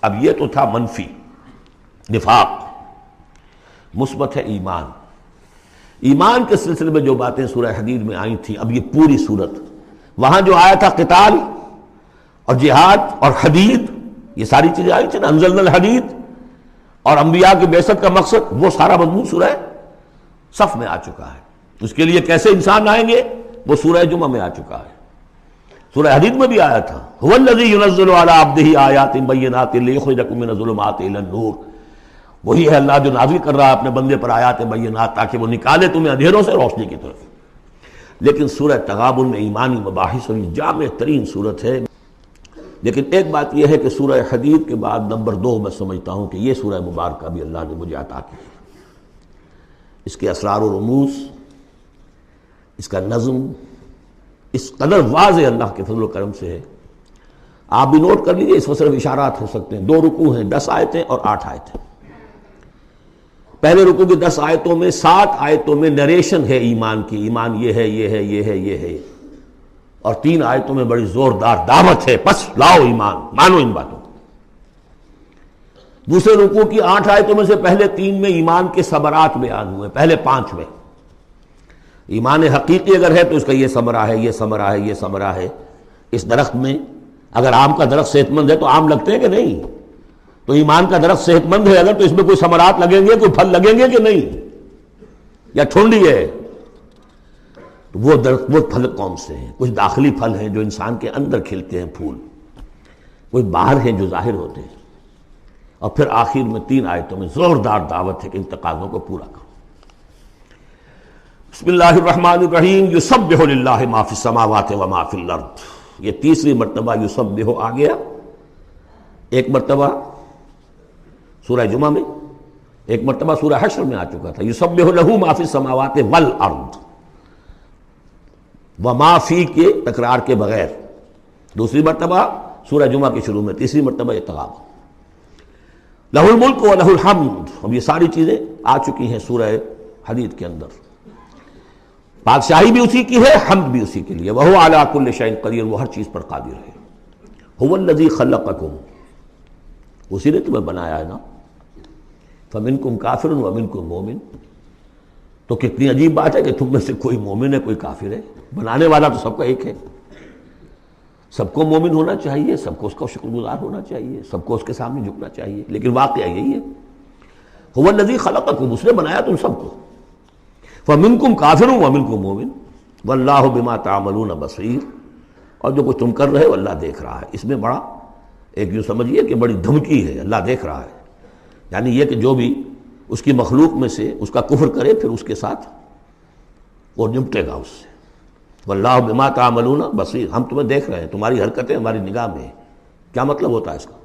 اب یہ تو تھا منفی نفاق، مثبت ہے ایمان۔ ایمان کے سلسلے میں جو باتیں سورہ حدید میں آئی تھیں، اب یہ پوری صورت، وہاں جو آیا تھا قتال اور جہاد اور حدید، یہ ساری چیزیں آئی تھیں نا، انزلنا الحدید، اور انبیاء کی بعثت کا مقصد، وہ سارا مضمون سورہ صف میں آ چکا ہے۔ اس کے لیے کیسے انسان آئیں گے وہ سورہ جمعہ میں آ چکا ہے۔ سورہ حدید میں بھی آیا تھا، هو الذی ينزل علی عبدہ آیات بینات لیخرجکم من الظلمات الی النور، وہی ہے اللہ جو نازل کر رہا ہے اپنے بندے پر آیات بینات تاکہ وہ نکالے تمہیں اندھیروں سے روشنی کی طرف۔ لیکن سورہ تغابن میں ایمانی مباحث اور جامع ترین صورت ہے۔ لیکن ایک بات یہ ہے کہ سورہ حدید کے بعد نمبر 2 میں سمجھتا ہوں کہ یہ سورہ مبارکہ بھی اللہ نے مجھے عطا کی، اس کے اسرار و رموز، اس کا نظم اس قدر واضح اللہ کے فضل و کرم سے ہے۔ آپ بھی نوٹ کر لیجئے، اس میں صرف اشارات ہو سکتے ہیں۔ 2 رکوع ہیں، 10 آیتیں اور 8 آیتیں۔ پہلے رکوع کی 10 آیتوں میں 7 آیتوں میں نریشن ہے ایمان کی، ایمان یہ ہے یہ ہے یہ ہے یہ ہے، اور 3 آیتوں میں بڑی زوردار دعوت ہے، پس لاؤ ایمان، مانو ان باتوں کو۔ دوسرے رکوع کی 8 آیتوں میں سے پہلے 3 میں ایمان کے ثمرات بیان ہوئے، پہلے 5 میں ایمان حقیقی اگر ہے تو اس کا یہ ثمرہ ہے، یہ ثمرہ ہے، یہ ثمرہ ہے۔ اس درخت میں اگر آم کا درخت صحت مند ہے تو آم لگتے ہیں کہ نہیں؟ تو ایمان کا درخت صحت مند ہے اگر تو اس میں کوئی ثمرات لگیں گے، کوئی پھل لگیں گے کہ نہیں؟ یا ٹھنڈی ہے؟ تو وہ درخت، وہ پھل کون سے ہیں؟ کچھ داخلی پھل ہیں جو انسان کے اندر کھلتے ہیں پھول، کوئی باہر ہیں جو ظاہر ہوتے ہیں، اور پھر آخر میں 3 آیتوں میں زوردار دعوت ہے کہ ان تقاضوں کو پورا کرو۔ بسم اللہ الرحمن الرحیم، یسبح للہ ما فی السماوات و ما فی الارض۔ یہ تیسری مرتبہ یسبح آ گیا، ایک مرتبہ سورہ جمعہ میں، ایک مرتبہ سورہ حشر میں آ چکا تھا، یسبح لہ ما فی السماوات والارض، وما فی کے تکرار کے بغیر، دوسری مرتبہ سورہ جمعہ کے شروع میں، تیسری مرتبہ یہ تغابن۔ لہ الملک و لہ الحمد، اب یہ ساری چیزیں آ چکی ہیں سورہ حدید کے اندر۔ بادشاہی بھی اسی کی ہے، حمد بھی اسی کے لیے، وَهُوَ عَلَىٰ كُلِّ شَيْءٍ قَدِيرٌ، وہ ہر چیز پر قادر ہے۔ هُوَ الَّذِي خَلَقَكُمْ، اسی نے تمہیں بنایا ہے نا، فَمِنْكُمْ كَافِرٌ وَمِنْكُمْ مُؤْمِنٌ۔ تو کتنی عجیب بات ہے کہ تم میں سے کوئی مومن ہے کوئی کافر ہے، بنانے والا تو سب کا ایک ہے۔ سب کو مومن ہونا چاہیے، سب کو اس کا شکر گزار ہونا چاہیے، سب کو اس کے سامنے جھکنا چاہیے، لیکن واقعہ یہی ہے، هُوَ الَّذِي خَلَقَكُمْ، اس نے بنایا تم سب کو۔ فَمِنْكُمْ كَافِرٌ وَمِنْكُمْ مُؤْمِنٌ وَاللَّهُ بِمَا تَعْمَلُونَ بَصِيرٌ، اور جو کچھ تم کر رہے ہو اللہ دیکھ رہا ہے۔ اس میں بڑا ایک یوں سمجھیے کہ بڑی دھمکی ہے، اللہ دیکھ رہا ہے، یعنی یہ کہ جو بھی اس کی مخلوق میں سے اس کا کفر کرے پھر اس کے ساتھ وہ نمٹے گا اس سے۔ وَاللَّهُ بِمَا تَعْمَلُونَ بَصِيرٌ، ہم تمہیں دیکھ رہے ہیں، تمہاری حرکتیں ہماری نگاہ میں ہیں۔ کیا مطلب ہوتا ہے اس کا؟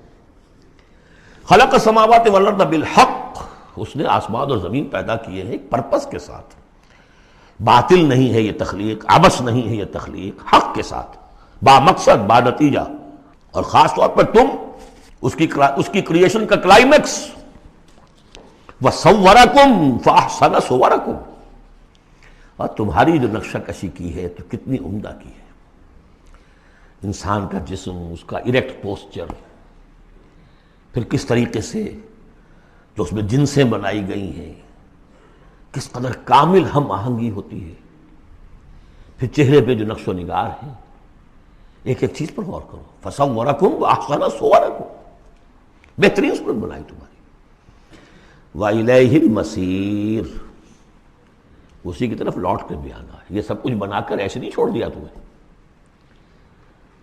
خلق السماوات والارض بالحق، اس نے آسمان اور زمین پیدا کیے ہیں ایک پرپس کے ساتھ، باطل نہیں ہے یہ تخلیق، عبث نہیں ہے یہ تخلیق، حق کے ساتھ، با مقصد، با نتیجہ، اور خاص طور پر تم اس کی کریشن کا کلائمیکس، وَصَوَّرَكُمْ فَأَحْسَنَ صُوَرَكُمْ، اور تمہاری جو نقشہ کشی کی ہے تو کتنی عمدہ کی ہے۔ انسان کا جسم، اس کا اریکٹ پوسچر، پھر کس طریقے سے جو اس میں جنسیں بنائی گئی ہیں، کس قدر کامل ہم آہنگی ہوتی ہے، پھر چہرے پہ جو نقش و نگار ہے، ایک ایک چیز پر غور کرو۔ فَصَوَّرَكُمْ وَأَحْسَنَ صُوَرَكُمْ، بہترین صورت بنائی تمہاری۔ وَإِلَيْهِ الْمَصِيرُ، اسی کی طرف لوٹ کر بھی آنا ہے۔ یہ سب کچھ بنا کر ایسے نہیں چھوڑ دیا تمہیں،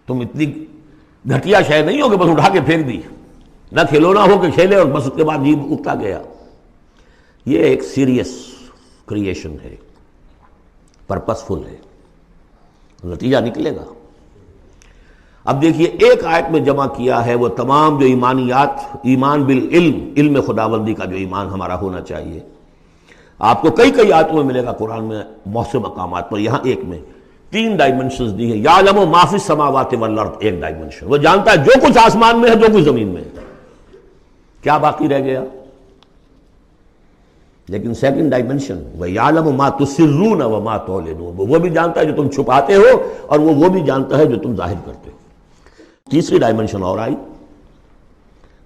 تم اتنی گھٹیا شے نہیں ہو کہ بس اٹھا کے پھینک دی، نہ کھلونا ہو کہ کھیلے اور بس اس کے بعد جیب اٹھتا گیا۔ یہ ایک سیریس کریشن ہے، پرپس فل ہے، نتیجہ نکلے گا۔ اب دیکھیے ایک آیت میں جمع کیا ہے وہ تمام جو ایمانیات، ایمان بالعلم، علم خداوندی کا جو ایمان ہمارا ہونا چاہیے۔ آپ کو کئی کئی آیتوں میں ملے گا قرآن میں بہت سے مقامات پر، یہاں ایک میں 3 ڈائمنشنز دی ہیں۔ یعلم ما فی السماوات والارض، ایک ڈائمنشن، وہ جانتا ہے جو کچھ آسمان میں ہے جو کچھ زمین میں ہے، کیا باقی رہ گیا؟ لیکن سیکنڈ ڈائمنشن، وَيَعْلَمُ مَا تُسِرُّونَ وَمَا تُعْلِنُونَ، وہ بھی جانتا ہے جو تم چھپاتے ہو اور وہ بھی جانتا ہے جو تم ظاہر کرتے ہو۔ تیسری ڈائمنشن اور آئی،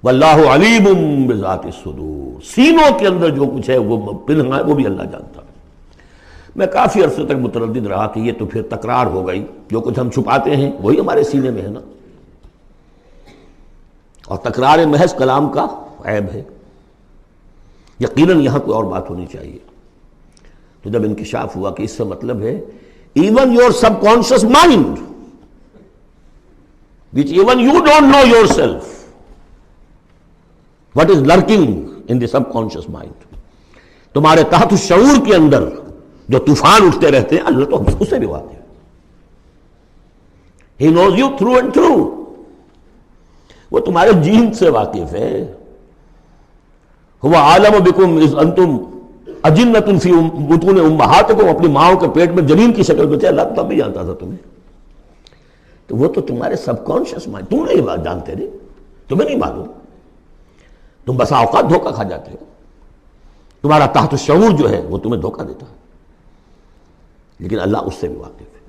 واللہ علیم بذات الصدور، سینوں کے اندر جو کچھ ہے وہ پنہاں ہے وہ بھی اللہ جانتا ہے۔ میں کافی عرصے تک متردد رہا کہ یہ تو پھر تکرار ہو گئی، جو کچھ ہم چھپاتے ہیں وہی ہمارے سینے میں ہے نا، اور تکرار محض کلام کا عیب ہے، یقیناً یہاں کوئی اور بات ہونی چاہیے۔ تو جب انکشاف ہوا کہ اس سے مطلب ہے even your sub conscious mind which even you don't know yourself what is lurking in the subconscious mind، تمہارے تحت الشعور کے اندر جو طوفان اٹھتے رہتے ہیں اللہ تو اس سے بھی واقف ہے۔ He knows you through and through، وہ تمہارے جین سے واقف ہے۔ هو عالم بكم اذ انتم اجنۃ فی بطون امہاتکم، اپنی ماؤں کے پیٹ میں جنین کی شکل میں تھے، اللہ تب بھی جانتا تھا تمہیں، تو وہ تو تمہارے سب کانشیس مائنڈ، تم نہیں بات جانتے رہے، تمہیں نہیں معلوم، تم بسا اوقات دھوکہ کھا جاتے ہو، تمہارا تحت الشعور جو ہے وہ تمہیں دھوکہ دیتا ہے، لیکن اللہ اس سے بھی واقف ہے۔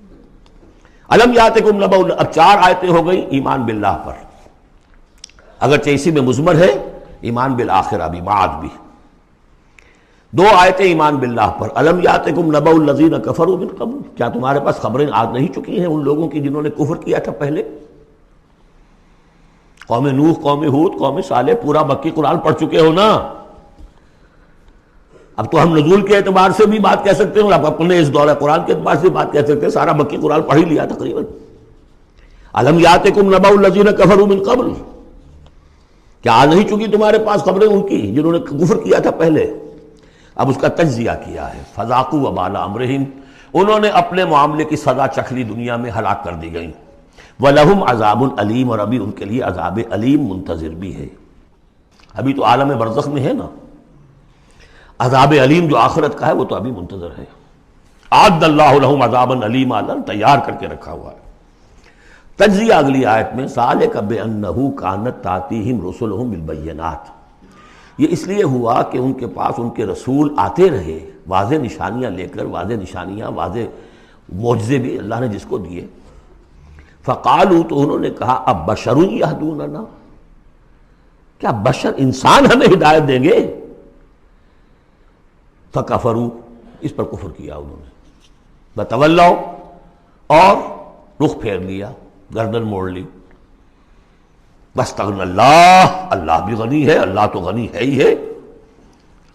الم یاتکم نبأ، اب 4 آیتیں ہو گئی ایمان باللہ پر، اگرچہ اسی میں مضمر ہے ایمان بالآخرہ بھی، معاد بھی، 2 آیتیں ایمان باللہ پر۔ الم یاتکم نبأ الذین کفروا من قبل، کیا تمہارے پاس خبریں آج نہیں چکی ہیں ان لوگوں کی جنہوں نے کفر کیا تھا پہلے؟ قوم نوح، قوم ہود، قوم صالح، پورا مکی قرآن پڑھ چکے ہو نا۔ اب تو ہم نزول کے اعتبار سے بھی بات کہہ سکتے ہیں اور اب اپنے اس دورہ قرآن کے اعتبار سے بات کہہ سکتے ہیں، سارا مکی قرآن پڑھ ہی لیا تقریباً۔ الم یاتکم نبأ الذین کفروا من قبل، کیا آ نہیں چکی تمہارے پاس خبریں ان کی جنہوں نے کفر کیا تھا پہلے؟ اب اس کا تجزیہ کیا ہے، فذاقوا وبال امرہم، انہوں نے اپنے معاملے کی سزا چکھ لی، دنیا میں ہلاک کر دی گئی۔ وَلَهُمْ عَذَابٌ علیم، اور ابھی ان کے لیے عذاب علیم منتظر بھی ہے، ابھی تو عالم برزخ میں ہے نا، عذاب علیم جو آخرت کا ہے وہ تو ابھی منتظر ہے۔ اعد اللہ لہم عذابا علیما، تیار کر کے رکھا ہوا ہے۔ تجزیہ اگلی آیت میں، ذالک بأنہ کانت تأتیہم رسلہم بالبینات، یہ اس لیے ہوا کہ ان کے پاس ان کے رسول آتے رہے واضح نشانیاں لے کر، واضح نشانیاں، واضح معجزے بھی اللہ نے جس کو دیے۔ فقالوا، تو انہوں نے کہا اب بشر یہدوننا، کیا بشر انسان ہمیں ہدایت دیں گے؟ فکفروا، اس پر کفر کیا انہوں نے، وتولوا، اور رخ پھیر لیا، گردن موڑ لی۔ واستغنى اللہ، اللہ بھی غنی ہے، اللہ تو غنی ہے ہی ہے،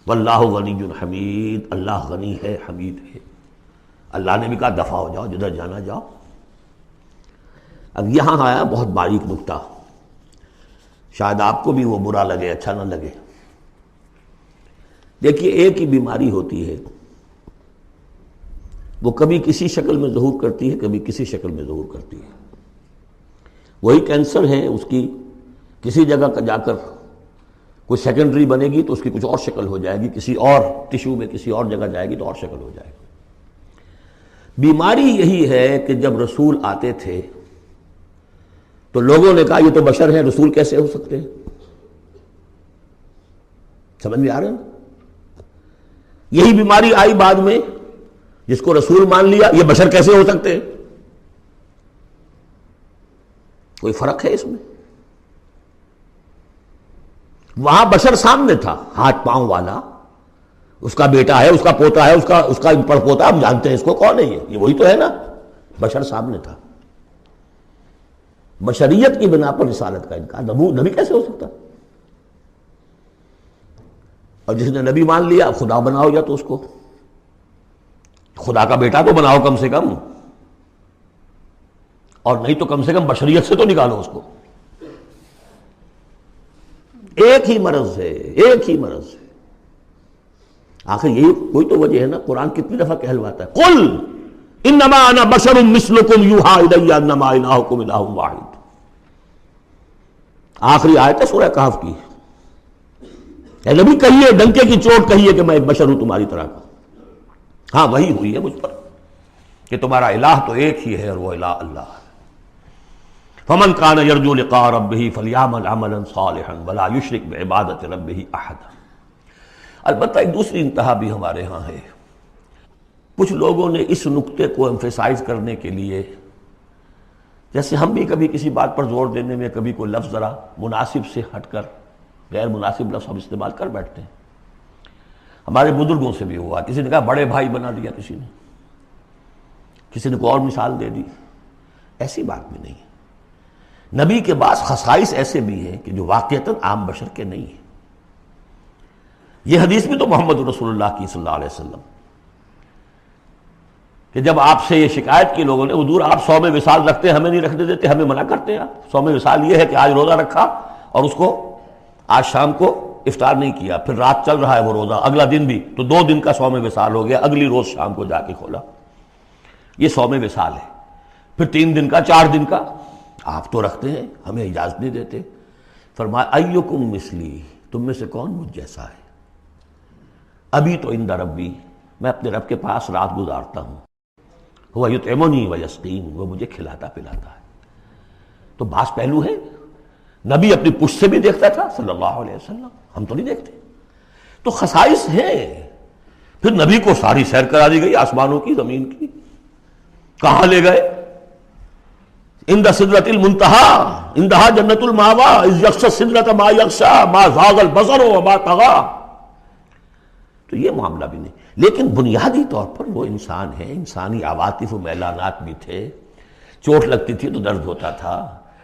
واللہ غنی حمید، اللہ غنی ہے، حمید ہے۔ اللہ نے بھی کہا دفع ہو جاؤ، جدھر جانا جاؤ۔ اب یہاں آیا بہت باریک نکتہ، شاید آپ کو بھی وہ برا لگے، اچھا نہ لگے۔ دیکھیے ایک ہی بیماری ہوتی ہے، وہ کبھی کسی شکل میں ظہور کرتی ہے، کبھی کسی شکل میں ظہور کرتی ہے۔ وہی کینسر ہے، اس کی کسی جگہ کا جا کر کوئی سیکنڈری بنے گی تو اس کی کچھ اور شکل ہو جائے گی، کسی اور ٹیشو میں کسی اور جگہ جائے گی تو اور شکل ہو جائے گی۔ بیماری یہی ہے کہ جب رسول آتے تھے تو لوگوں نے کہا یہ تو بشر ہیں، رسول کیسے ہو سکتے ہیں؟ سمجھ میں آ رہا ہے نا؟ یہی بیماری آئی بعد میں، جس کو رسول مان لیا، یہ بشر کیسے ہو سکتے ہیں؟ کوئی فرق ہے اس میں؟ وہاں بشر سامنے تھا، ہاتھ پاؤں والا، اس کا بیٹا ہے، اس کا پوتا ہے، اس کا پڑپوتا، ہم جانتے ہیں اس کو، کون ہے یہ وہی تو ہے نا، بشر سامنے تھا۔ بشریت کی بنا پر رسالت کا انکار، نبی کیسے ہو سکتا؟ اور جس نے نبی مان لیا خدا بناؤ، یا تو اس کو خدا کا بیٹا تو بناؤ کم سے کم، اور نہیں تو کم سے کم بشریت سے تو نکالو اس کو۔ ایک ہی مرض ہے، ایک ہی مرض ہے۔ آخر یہی کوئی تو وجہ ہے نا، قرآن کتنی دفعہ کہلواتا ہے، قل انما انا بشر مثلکم یوحی الی انما الہکم الہ واحد۔ آخری آیت ہے سورہ کہف کی، اے نبی کہیے، ڈنکے کی چوٹ کہیے کہ میں ایک بشر ہوں تمہاری طرح کا۔ ہاں وہی ہوئی ہے مجھ پر کہ تمہارا الہ تو ایک ہی ہے، اور وہ الہ اللہ ہے۔ فمن کان یرجو لقاء ربہ فلیعمل عملا صالحا ولا یشرک بعبادۃ ربہ احدا۔ البتہ ایک دوسری انتہا بھی ہمارے ہاں ہے، کچھ لوگوں نے اس نقطے کو ایمفیسائز کرنے کے لیے، جیسے ہم بھی کبھی کسی بات پر زور دینے میں کبھی کوئی لفظ ذرا مناسب سے ہٹ کر غیر مناسب لفظ ہم استعمال کر بیٹھتے ہیں. ہمارے بزرگوں سے بھی ہوا, کسی نے کہا بڑے بھائی بنا دیا, کسی نے کوئی اور مثال دے دی. ایسی بات بھی نہیں ہے. نبی کے بعض خصائص ایسے بھی ہیں کہ جو واقعتاً عام بشر کے نہیں ہیں. یہ حدیث بھی تو محمد رسول اللہ کی صلی اللہ علیہ وسلم کہ جب آپ سے یہ شکایت کی لوگوں نے, حضور آپ صوم وصال رکھتے ہیں, ہمیں نہیں رکھنے دیتے, ہمیں منع کرتے ہیں. آپ صوم وصال یہ ہے کہ آج روزہ رکھا اور اس کو آج شام کو افطار نہیں کیا, پھر رات چل رہا ہے وہ روزہ, اگلا دن بھی, تو 2 دن کا صوم وصال ہو گیا, اگلی روز شام کو جا کے کھولا. یہ صوم وصال ہے. پھر 3 دن کا, 4 دن کا آپ تو رکھتے ہیں, ہمیں اجازت نہیں دیتے. فرمایا ایکم مثلی, تم میں سے کون مجھ جیسا ہے؟ ابھی تو عند ربی, میں اپنے رب کے پاس رات گزارتا ہوں. ہوا یطعمنی ویسقین, وہ مجھے کھلاتا پلاتا ہے. تو بعض پہلو ہے. نبی اپنی پشت سے بھی دیکھتا تھا صلی اللہ علیہ وسلم, ہم تو نہیں دیکھتے. تو خصائص ہیں. پھر نبی کو ساری سیر کرا دی گئی, آسمانوں کی, زمین کی. کہاں لے گئے؟ عند سدرۃ المنتہی, عندہا جنت المأوی, اذ یغشی السدرۃ ما یغشی, ما زاغ البصر وما طغی. تو یہ معاملہ بھی نہیں. لیکن بنیادی طور پر وہ انسان ہے, انسانی عواطف و میلانات بھی تھے. چوٹ لگتی تھی تو درد ہوتا تھا,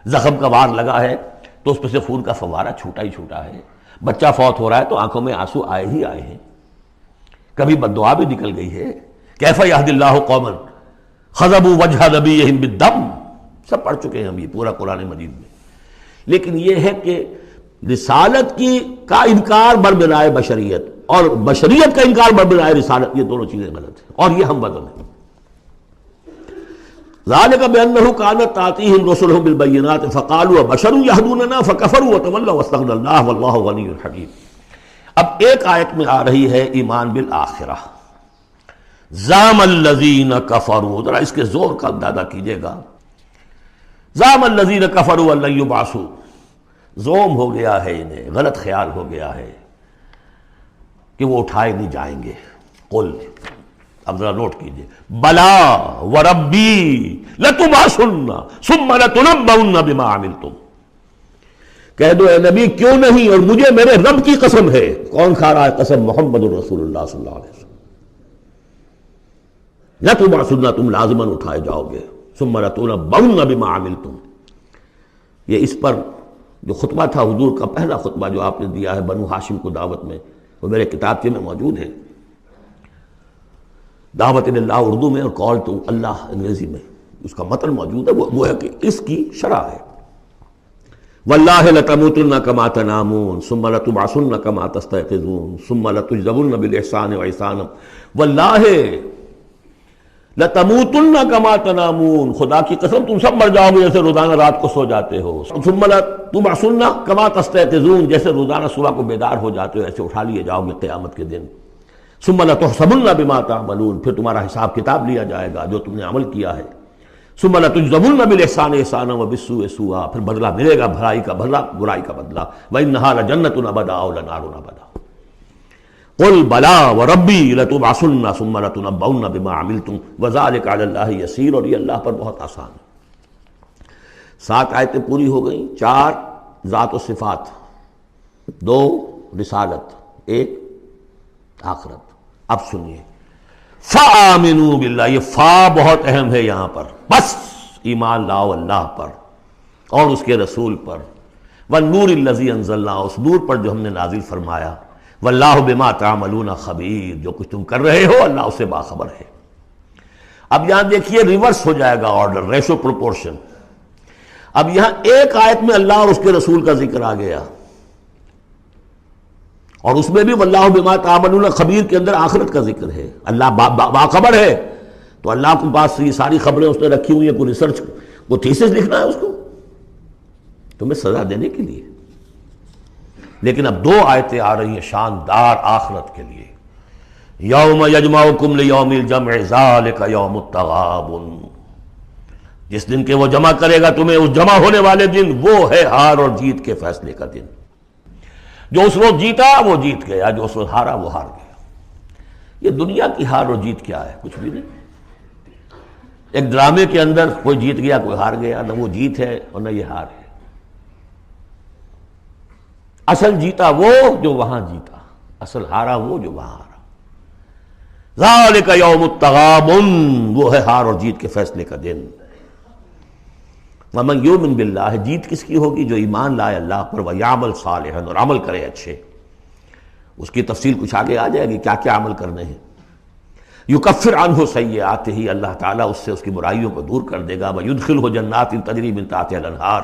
زخم کا وار لگا ہے تو اس پہ سے خون کا فوارہ چھوٹا ہی چھوٹا ہے. بچہ فوت ہو رہا ہے تو آنکھوں میں آنسو آئے ہی آئے ہیں. کبھی بد دعا بھی نکل گئی ہے. کیف یہدی اللہ قوما خضبوا وجہ نبیہم بالدم, سب پڑھ چکے ہیں ہم یہ پورا قرآن مجید میں. لیکن یہ ہے کہ رسالت کا انکار بربنائے بشریت اور بشریت کا انکار بربنائے رسالت, یہ دونوں چیزیں غلط ہیں, اور یہ ہم بدل ہیں. ذالک بأنہ کانت تأتیہم رسلہم بالبینات فقالوا بشر یہدوننا فکفروا وتولوا واستغنی اللہ واللہ غنی حکیم. اب ایک آیت میں آ رہی ہے ایمان بالآخرہ. زعم الذین کفروا, ذرا اس کے زور کا اندازہ کیجئے گا. زعم الذین کفروا ان لن یبعثوا, زوم ہو گیا ہے انہیں, غلط خیال ہو گیا ہے کہ وہ اٹھائے نہیں جائیں گے. قل, اب ذرا نوٹ کیجئے, بلا وربی لتبعثن ثم لتنبؤن بما عملتم. کہہ دو اے نبی کیوں نہیں, اور مجھے میرے رب کی قسم ہے. کون کھا رہا ہے قسم؟ محمد رسول اللہ صلی اللہ علیہ وسلم. لتبعثن, تم لازماً اٹھائے جاؤ گے. ثم لتنبؤن بما عملتم. یہ اس پر جو خطبہ تھا حضور کا, پہلا خطبہ جو آپ نے دیا ہے بنو ہاشم کو دعوت میں, وہ میرے کتابچے میں موجود ہے. دعوت اللہ اردو میں اور کال ٹو اللہ انگریزی میں. اس کا متن موجود ہے. وہ ہے کہ اس کی شرح ہے. واللہ لتموتن کما تنامون ثم لتبعثن کما تستيقظون ثم لتجزون بالاحسان واحسانا. واللہ لتموتن کما تنامون, خدا کی قسم تم سب مر جاؤ گے جیسے روزانہ رات کو سو جاتے ہو. ثم لتبعثن کما تستيقظون, جیسے روزانہ صبح کو بیدار ہو جاتے ہو ایسے اٹھا لیے جاؤ گے قیامت کے دن. ثم لتحسبن بما تعملون, پھر تمہارا حساب کتاب لیا جائے گا جو تم نے عمل کیا ہے. ثم لتجزون بالاحسان احسانا وبالسوء سوءا, پھر بدلہ ملے گا بھلائی کا بدلہ, برائی کا بدلہ. وانها لجنۃ ابدا ولنار ابدا. قل بلا وربی لتبعثن ثم لتنبؤن بما عملتم وذلک علی اللہ یسیر, اور یہ اللہ پر بہت آسان ہے. 7 آیتیں پوری ہو گئیں. 4 ذات و صفات, 2 رسالت, 1 آخرت. اب سنیے, فآمنوا باللہ, یہ فا بہت اہم ہے یہاں پر. بس ایمان لاؤ اللہ پر اور اس کے رسول پر. والنور الذی انزلنا, اس نور پر جو ہم نے نازل فرمایا. واللہ بما تعملون خبیر, جو کچھ تم کر رہے ہو اللہ اسے باخبر ہے. اب یہاں دیکھیے ریورس ہو جائے گا آرڈر, ریشو پروپورشن. اب یہاں ایک آیت میں اللہ اور اس کے رسول کا ذکر آ گیا, اور اس میں بھی واللہ بما تعملون خبیر کے اندر آخرت کا ذکر ہے. اللہ باخبر ہے, تو اللہ کے پاس یہ ساری خبریں اس نے رکھی ہوئی ہیں. کوئی ریسرچ, کوئی تھیسس لکھنا ہے اس کو تمہیں سزا دینے کے لیے. لیکن اب 2 آیتیں آ رہی ہیں شاندار آخرت کے لیے. یوم یجمعکم لیوم الجمع ذالک یوم التغابن, جس دن کہ وہ جمع کرے گا تمہیں, اس جمع ہونے والے دن وہ ہے ہار اور جیت کے فیصلے کا دن. جو اس روز جیتا وہ جیت گیا, جو اس روز ہارا وہ ہار گیا. یہ دنیا کی ہار اور جیت کیا ہے؟ کچھ بھی نہیں. ایک ڈرامے کے اندر کوئی جیت گیا کوئی ہار گیا, نہ وہ جیت ہے اور نہ یہ ہار ہے. اصل جیتا وہ جو وہاں جیتا، اصل ہارا وہ جو وہاں ہارا۔ ذالک یوم التغابن، وہ ہے ہار اور جیت کے فیصلے کا دن۔ ومن یؤمن باللہ، جیت کس کی ہوگی؟ جو ایمان لائے اللہ پر، ویعمل صالحا، اور عمل کرے اچھے۔ اس کی تفصیل کچھ آگے آ جائے گی کیا کیا عمل کرنے ہیں۔ یکفر عنہ سیئاتہ، اللہ تعالیٰ اس سے اس کی برائیوں کو دور کر دے گا۔ ویدخلہ جنات تجری من تحتہا الانہار،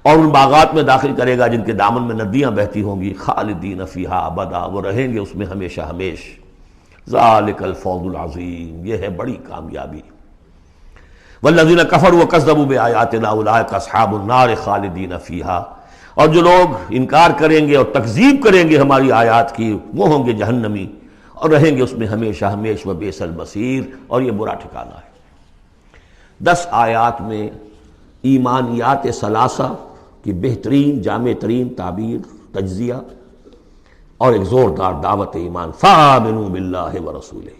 اور ان باغات میں داخل کرے گا جن کے دامن میں ندیاں بہتی ہوں گی۔ خالدین فیہا ابدا، وہ رہیں گے اس میں ہمیشہ ہمیش۔ ذالک الفوز العظیم، یہ ہے بڑی کامیابی۔ والذین کفروا وکذبوا بآیاتنا اولئک اصحاب النار خالدین فیہا، اور جو لوگ انکار کریں گے اور تکذیب کریں گے ہماری آیات کی، وہ ہوں گے جہنمی اور رہیں گے اس میں ہمیشہ ہمیش۔ وبئس المصیر، اور یہ برا ٹھکانہ ہے۔ 10 آیات میں ایمانیات ثلاثہ کی بہترین جامع ترین تعبیر، تجزیہ، اور ایک زوردار دعوت ایمان۔ فآمنوا باللہ ورسولہ،